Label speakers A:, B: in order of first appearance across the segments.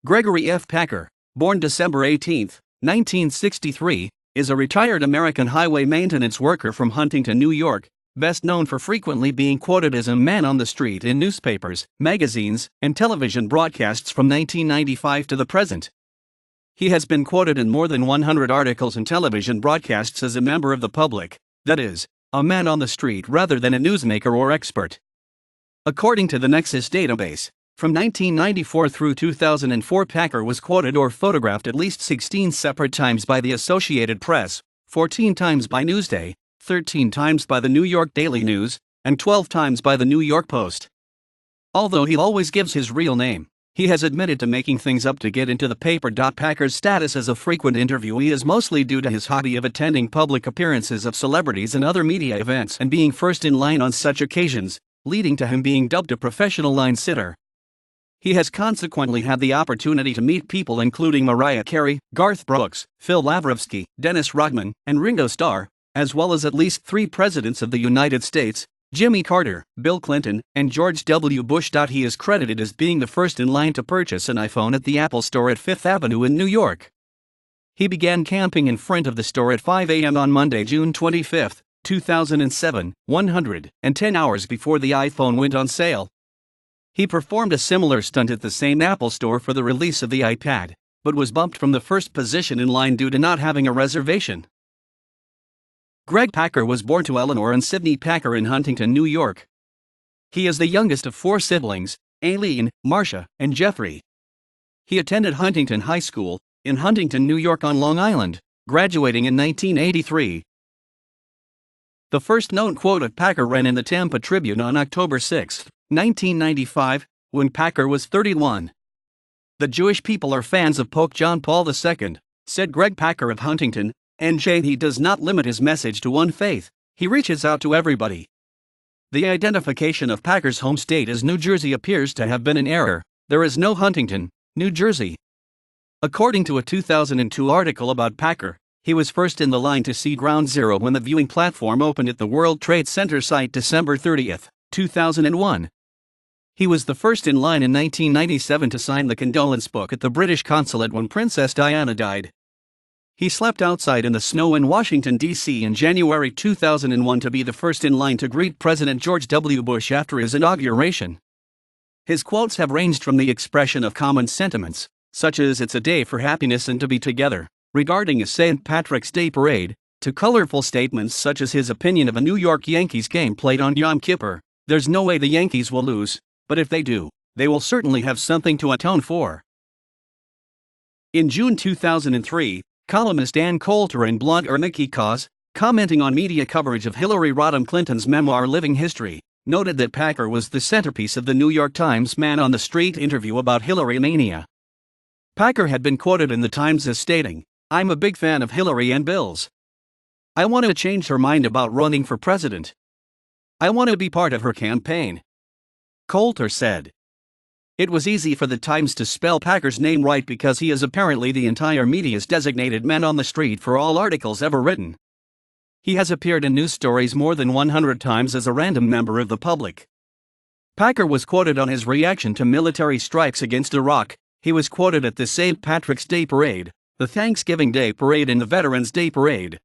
A: Gregory F. Packer, born December 18, 1963, is a retired American highway maintenance worker from Huntington, New York, best known for frequently being quoted as a man on the street in newspapers, magazines, and television broadcasts from 1995 to the present. He has been quoted in more than 100 articles and television broadcasts as a member of the public, that is, a man on the street rather than a newsmaker or expert. According to the Nexis database, from 1994 through 2004, Packer was quoted or photographed at least 16 separate times by the Associated Press, 14 times by Newsday, 13 times by the New York Daily News, and 12 times by the New York Post. Although he always gives his real name, he has admitted to making things up to get into the paper.Packer's status as a frequent interviewee is mostly due to his hobby of attending public appearances of celebrities and other media events and being first in line on such occasions, leading to him being dubbed a professional line sitter. He has consequently had the opportunity to meet people including Mariah Carey, Garth Brooks, Phil Lavrovsky, Rodman and Ringo Starr, as well as at least 3 presidents of the United States, Jimmy Carter, Bill Clinton, and George W. Bush.He is credited as being the first in line to purchase an iPhone at the Apple Store at 5th Avenue in New York. He began camping in front of the store at 5 a.m. on Monday, June 25, 2007, 110 hours before the iPhone went on sale. He performed a similar stunt at the same Apple Store for the release of the iPad, but was bumped from the first position in line due to not having a reservation. Greg Packer was born to Eleanor and Sidney Packer in Huntington, New York. He is the youngest of 4 siblings, Aileen, Marcia, and Jeffrey. He attended Huntington High School, in Huntington, New York on Long Island, graduating in 1983. The first known quote of Packer ran in the Tampa Tribune on October 6, 1995, when Packer was 31. "The Jewish people are fans of Pope John Paul II, said Greg Packer of Huntington, NJ. He does not limit his message to one faith, he reaches out to everybody." The identification of Packer's home state as New Jersey appears to have been an error. There is no Huntington, New Jersey. According to a 2002 article about Packer, he was first in the line to see Ground Zero when the viewing platform opened at the World Trade Center site December 30, 2001. He was the first in line in 1997 to sign the condolence book at the British consulate when Princess Diana died. He slept outside in the snow in Washington, D.C. in January 2001 to be the first in line to greet President George W. Bush after his inauguration. His quotes have ranged from the expression of common sentiments, such as "it's a day for happiness and to be together," regarding a St. Patrick's Day parade, to colorful statements such as his opinion of a New York Yankees game played on Yom Kippur: "There's no way the Yankees will lose, but if they do, they will certainly have something to atone for." In June 2003, columnist Ann Coulter and blogger Nikki Cause, commenting on media coverage of Hillary Rodham Clinton's memoir Living History, noted that Packer was the centerpiece of the New York Times Man on the Street interview about Hillary mania. Packer had been quoted in the Times as stating, "I'm a big fan of Hillary and Bill's. I want to change her mind about running for president. I want to be part of her campaign." Coulter said. It was easy for the Times to spell Packer's name right because he is apparently the entire media's designated man on the street for all articles ever written. He has appeared in news stories more than 100 times as a random member of the public. Packer was quoted on his reaction to military strikes against Iraq. He was quoted at the St. Patrick's Day Parade, the Thanksgiving Day Parade and the Veterans Day Parade.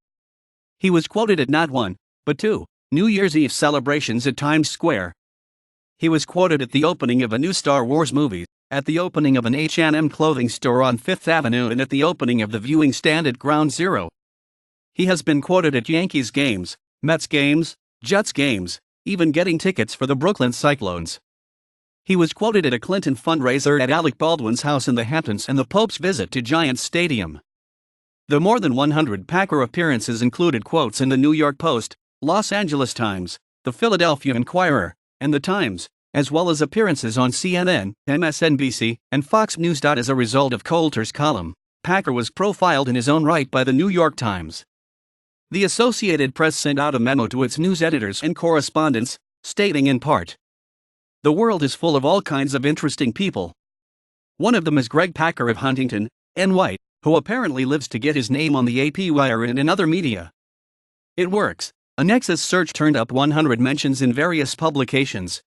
A: He was quoted at not 1, but 2, New Year's Eve celebrations at Times Square. He was quoted at the opening of a new Star Wars movie, at the opening of an H&M clothing store on 5th Avenue and at the opening of the viewing stand at Ground Zero. He has been quoted at Yankees games, Mets games, Jets games, even getting tickets for the Brooklyn Cyclones. He was quoted at a Clinton fundraiser at Alec Baldwin's house in the Hamptons and the Pope's visit to Giants Stadium. The more than 100 Packer appearances included quotes in the New York Post, Los Angeles Times, the Philadelphia Inquirer, and the Times, as well as appearances on CNN, MSNBC, and Fox News. As a result of Coulter's column, Packer was profiled in his own right by the New York Times. The Associated Press sent out a memo to its news editors and correspondents, stating in part, "The world is full of all kinds of interesting people. One of them is Greg Packer of Huntington, NY, who apparently lives to get his name on the AP wire and in other media. It works. A Nexis search turned up 100 mentions in various publications.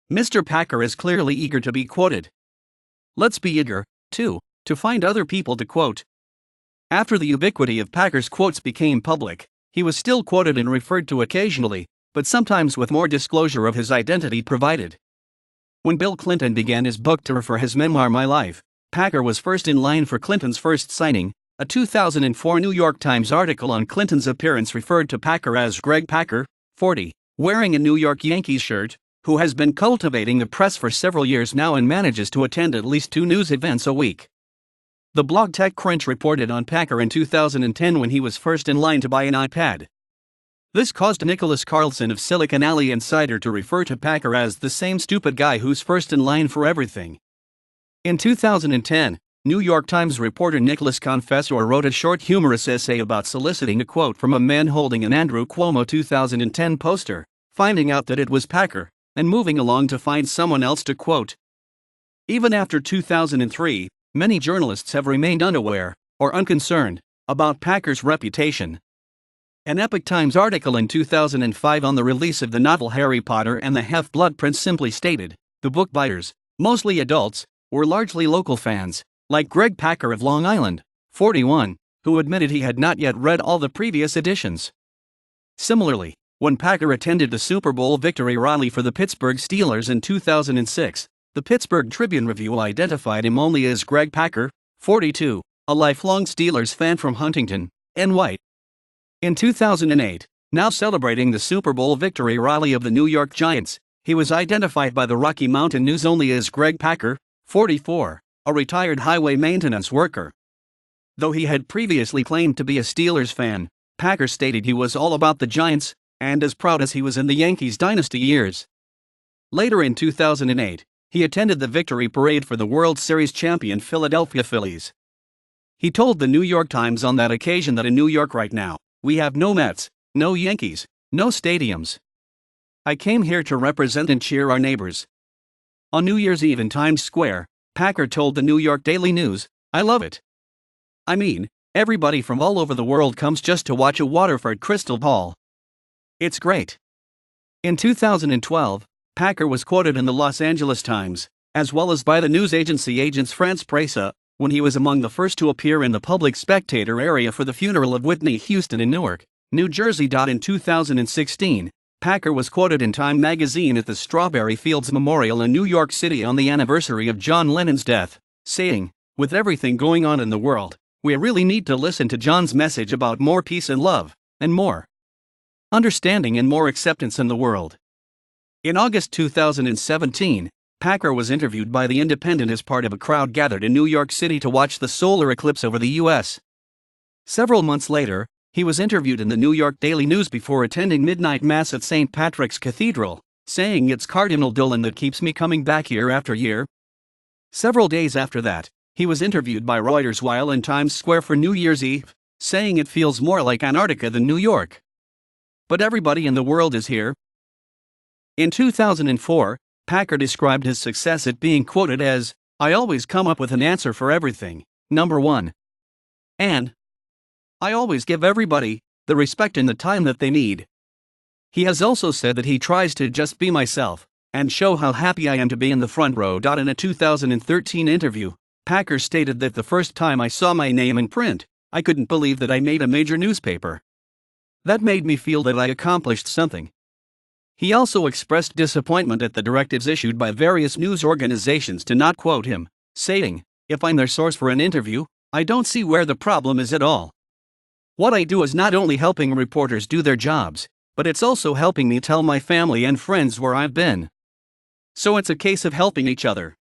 A: Mr. Packer is clearly eager to be quoted. Let's be eager, too, to find other people to quote. After the ubiquity of Packer's quotes became public, he was still quoted and referred to occasionally, but sometimes with more disclosure of his identity provided. When Bill Clinton began his book tour for his memoir My Life, Packer was first in line for Clinton's first signing. A 2004 New York Times article on Clinton's appearance referred to Packer as Greg Packer, 40, wearing a New York Yankees shirt, who has been cultivating the press for several years now and manages to attend at least 2 news events a week. The blog TechCrunch reported on Packer in 2010 when he was first in line to buy an iPad. This caused Nicholas Carlson of Silicon Alley Insider to refer to Packer as the same stupid guy who's first in line for everything. In 2010, New York Times reporter Nicholas Confessor wrote a short humorous essay about soliciting a quote from a man holding an Andrew Cuomo 2010 poster, finding out that it was Packer, and moving along to find someone else to quote. Even after 2003, many journalists have remained unaware, or unconcerned, about Packer's reputation. An Epoch Times article in 2005 on the release of the novel Harry Potter and the Half-Blood Prince simply stated, the book buyers, mostly adults, were largely local fans, like Greg Packer of Long Island, 41, who admitted he had not yet read all the previous editions. Similarly, when Packer attended the Super Bowl victory rally for the Pittsburgh Steelers in 2006, the Pittsburgh Tribune-Review identified him only as Greg Packer, 42, a lifelong Steelers fan from Huntington, NY. In 2008, now celebrating the Super Bowl victory rally of the New York Giants, he was identified by the Rocky Mountain News only as Greg Packer, 44, a retired highway maintenance worker. Though he had previously claimed to be a Steelers fan, Packer stated he was all about the Giants, and as proud as he was in the Yankees dynasty years. Later in 2008, he attended the victory parade for the World Series champion Philadelphia Phillies. He told the New York Times on that occasion that in New York right now, we have no Mets, no Yankees, no stadiums. I came here to represent and cheer our neighbors. On New Year's Eve in Times Square, Packer told the New York Daily News, I love it. I mean, everybody from all over the world comes just to watch a Waterford Crystal Ball. It's great. In 2012, Packer was quoted in the Los Angeles Times, as well as by the news agency Agence France-Presse, when he was among the first to appear in the public spectator area for the funeral of Whitney Houston in Newark, New Jersey. In 2016, Packer was quoted in Time magazine at the Strawberry Fields Memorial in New York City on the anniversary of John Lennon's death, saying, with everything going on in the world, we really need to listen to John's message about more peace and love, and more understanding and more acceptance in the world. In August 2017, Packer was interviewed by The Independent as part of a crowd gathered in New York City to watch the solar eclipse over the U.S. Several months later, he was interviewed in the New York Daily News before attending midnight mass at St. Patrick's Cathedral, saying it's Cardinal Dolan that keeps me coming back year after year. Several days after that, he was interviewed by Reuters while in Times Square for New Year's Eve, saying it feels more like Antarctica than New York. But everybody in the world is here. In 2004, Packer described his success at being quoted as, I always come up with an answer for everything, number one. And I always give everybody the respect and the time that they need. He has also said that he tries to just be myself and show how happy I am to be in the front row. In a 2013 interview, Packer stated that the first time I saw my name in print, I couldn't believe that I made a major newspaper. That made me feel that I accomplished something. He also expressed disappointment at the directives issued by various news organizations to not quote him, saying, if I'm their source for an interview, I don't see where the problem is at all. What I do is not only helping reporters do their jobs, but it's also helping me tell my family and friends where I've been. So it's a case of helping each other.